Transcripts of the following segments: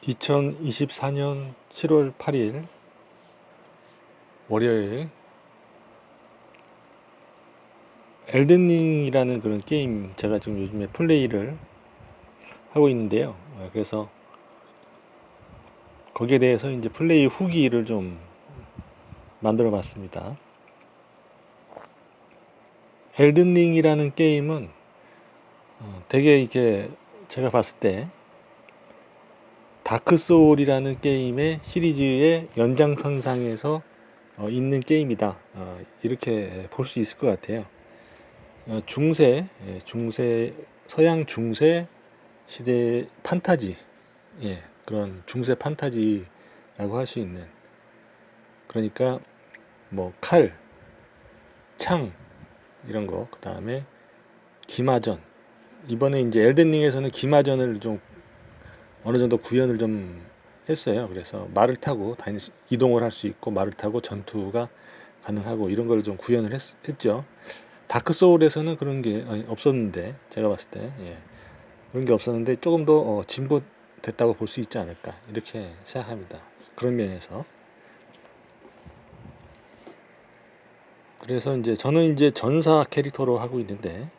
2024년 7월 8일 월요일 엘든링이라는 그런 게임 제가 지금 요즘에 플레이를 하고 있는데요. 그래서 거기에 대해서 이제 플레이 후기를 좀 만들어 봤습니다. 엘든링이라는 게임은 되게 이렇게 제가 봤을 때 다크 소울이라는 게임의 시리즈의 연장선상에서 있는 게임이다. 이렇게 볼 수 있을 것 같아요. 중세 서양 중세 시대 판타지, 그런 중세 판타지라고 할 수 있는, 그러니까 뭐 칼, 창 이런 거, 그 다음에 기마전. 이번에 이제 엘든링에서는 기마전을 좀 어느 정도 구현을 좀 했어요. 그래서 말을 타고 이동을 할 수 있고 말을 타고 전투가 가능하고 이런 걸 좀 구현을 했죠. 다크 소울에서는 그런 게 없었는데, 제가 봤을 때 그런 게 없었는데 조금 더 진보됐다고 볼 수 있지 않을까 이렇게 생각합니다. 그런 면에서. 그래서 이제 저는 이제 전사 캐릭터로 하고 있는데,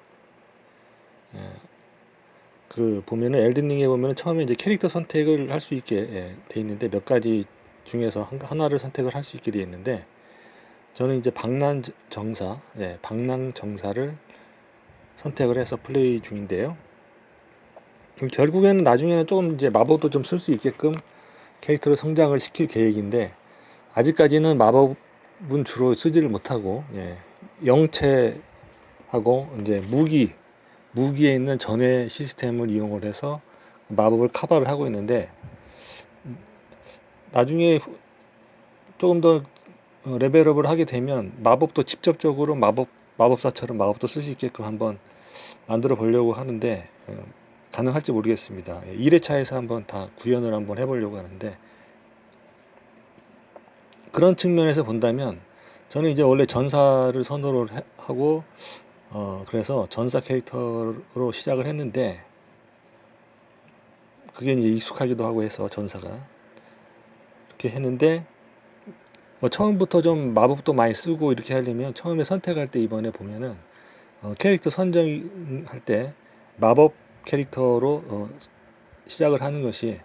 그 보면은 엘든링에 보면은 처음에 이제 캐릭터 선택을 할 수 있게 돼 있는데, 몇 가지 중에서 하나를 선택을 할 수 있게 돼 있는데, 저는 이제 방랑 정사를 선택을 해서 플레이 중인데요. 그럼 결국에는 나중에는 조금 이제 마법도 좀 쓸 수 있게끔 캐릭터를 성장을 시킬 계획인데, 아직까지는 마법은 주로 쓰지를 못하고, 영체하고 이제 무기에 있는 전회 시스템을 이용을 해서 마법을 커버를 하고 있는데, 나중에 조금 더 레벨업을 하게 되면 마법도 직접적으로 마법사처럼 마법도 쓸 수 있게끔 한번 만들어 보려고 하는데, 가능할지 모르겠습니다. 1회차에서 한번 다 구현을 한번 해보려고 하는데, 그런 측면에서 본다면 저는 이제 원래 전사를 선호를 하고 그래서 전사 캐릭터로 시작을 했는데, 그게 이제 익숙하기도 하고 해서 전사가 이렇게 했는데, 뭐 처음부터 좀 마법도 많이 쓰고 이렇게 하려면 처음에 선택할 때 이번에 보면은 캐릭터 선정할 때 마법 캐릭터로 시작을 하는 것이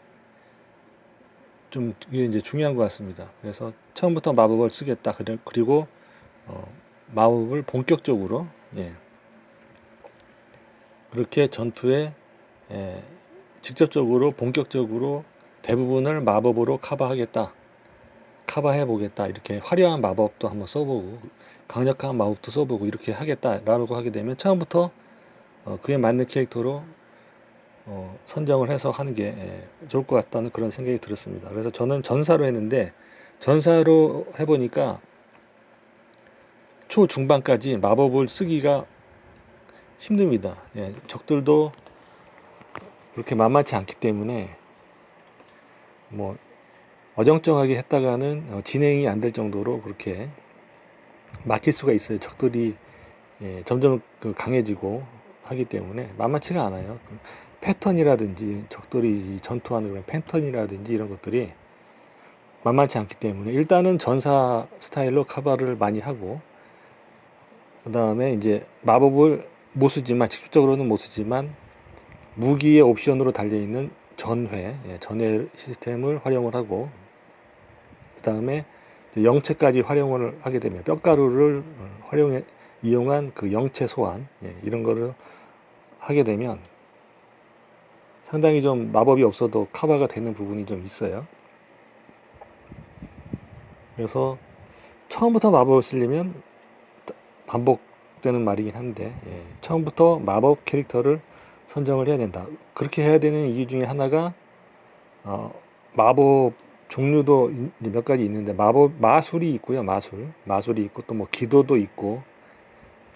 좀 이게 이제 중요한 것 같습니다. 그래서 처음부터 마법을 쓰겠다. 그리고 마법을 본격적으로 그렇게 전투에 직접적으로 본격적으로 대부분을 마법으로 커버해 보겠다. 이렇게 화려한 마법도 한번 써보고 강력한 마법도 써보고 이렇게 하겠다라고 하게 되면 처음부터 그에 맞는 캐릭터로 선정을 해서 하는 게 좋을 것 같다는 그런 생각이 들었습니다. 그래서 저는 전사로 했는데, 전사로 해보니까 초중반까지 마법을 쓰기가 힘듭니다. 적들도 그렇게 만만치 않기 때문에 뭐 어정쩡하게 했다가는 진행이 안 될 정도로 그렇게 막힐 수가 있어요. 적들이 점점 강해지고 하기 때문에 만만치가 않아요. 그 패턴이라든지 적들이 전투하는 그런 패턴이라든지 이런 것들이 만만치 않기 때문에 일단은 전사 스타일로 커버를 많이 하고, 그 다음에 이제 마법을 못 쓰지만, 직접적으로는 못 쓰지만 무기의 옵션으로 달려있는 전회 시스템을 활용을 하고, 그 다음에 영체까지 활용을 하게 되면 뼈가루를 이용한 그 영체 소환, 이런 거를 하게 되면 상당히 좀 마법이 없어도 커버가 되는 부분이 좀 있어요. 그래서 처음부터 마법을 쓰려면 반복되는 말이긴 한데, 처음부터 마법 캐릭터를 선정을 해야 된다. 그렇게 해야 되는 이유 중에 하나가 마법 종류도 몇 가지 있는데, 마술이 있고요. 마술이 있고, 또 뭐 기도도 있고,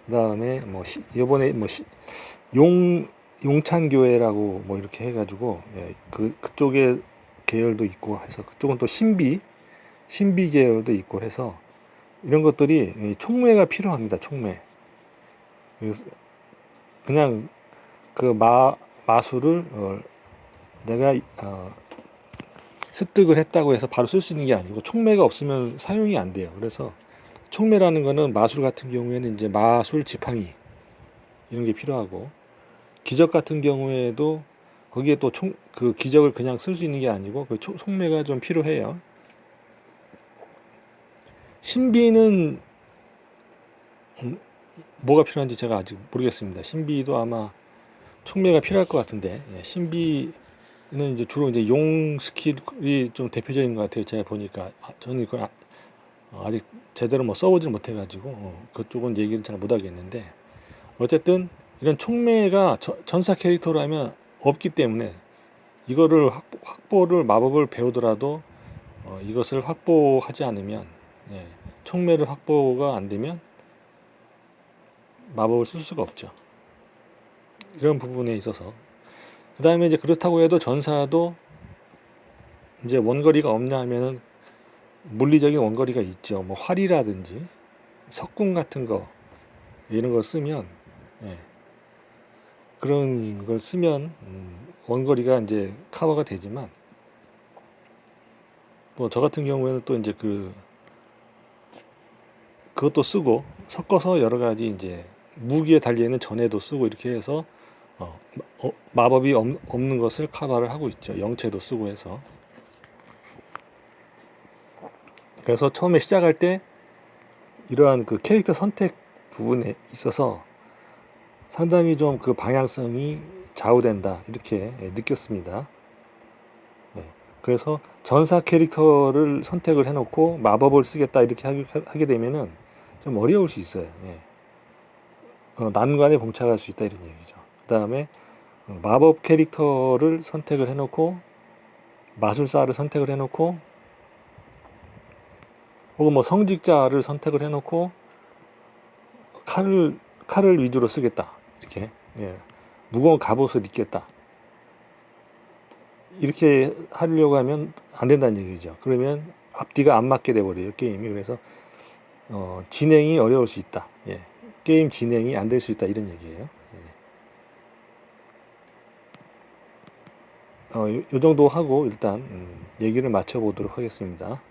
그 다음에 뭐 이번에 뭐 용찬교회라고 뭐 이렇게 해가지고 그쪽에 계열도 있고 해서, 그쪽은 또 신비 계열도 있고 해서 이런 것들이 촉매가 필요합니다. 촉매. 그냥 그 마술을 내가 습득을 했다고 해서 바로 쓸 수 있는 게 아니고 촉매가 없으면 사용이 안 돼요. 그래서 촉매라는 거는 마술 같은 경우에는 이제 마술 지팡이 이런 게 필요하고, 기적 같은 경우에도 거기에 또 그 기적을 그냥 쓸 수 있는 게 아니고 그 촉매가 좀 필요해요. 신비는 뭐가 필요한지 제가 아직 모르겠습니다. 신비도 아마 촉매가 필요할 것 같은데, 신비는 이제 주로 이제 용 스킬이 좀 대표적인 것 같아요. 제가 보니까 저는 그걸 아직 제대로 뭐 써보지는 못해가지고 그쪽은 얘기를 잘 못하겠는데, 어쨌든 이런 촉매가 전사 캐릭터라면 없기 때문에 이거를 확보를 마법을 배우더라도 이것을 확보하지 않으면, 촉매를 확보가 안 되면 마법을 쓸 수가 없죠. 이런 부분에 있어서, 그 다음에 이제 그렇다고 해도 전사도 이제 원거리가 없냐 하면은 물리적인 원거리가 있죠. 뭐 활이라든지 석궁 같은 거 이런 걸 쓰면, 그런 걸 쓰면 원거리가 이제 커버가 되지만, 뭐 저 같은 경우에는 또 이제 그것도 쓰고 섞어서 여러 가지 이제 무기에 달려있는 전에도 쓰고 이렇게 해서 마법이 없는 것을 커버를 하고 있죠. 영체도 쓰고 해서. 그래서 처음에 시작할 때 이러한 그 캐릭터 선택 부분에 있어서 상당히 좀 그 방향성이 좌우된다 이렇게 느꼈습니다. 그래서 전사 캐릭터를 선택을 해놓고 마법을 쓰겠다 이렇게 하게 되면은 좀 어려울 수 있어요. 난관에 봉착할 수 있다 이런 얘기죠. 그 다음에 마법 캐릭터를 선택을 해놓고 마술사를 선택을 해놓고 혹은 뭐 성직자를 선택을 해놓고 칼을 위주로 쓰겠다 이렇게, 무거운 갑옷을 입겠다 이렇게 하려고 하면 안 된다는 얘기죠. 그러면 앞뒤가 안 맞게 돼버려요 게임이. 그래서 진행이 어려울 수 있다. 게임 진행이 안 될 수 있다 이런 얘기예요. 요 정도 하고 일단 얘기를 마쳐보도록 하겠습니다.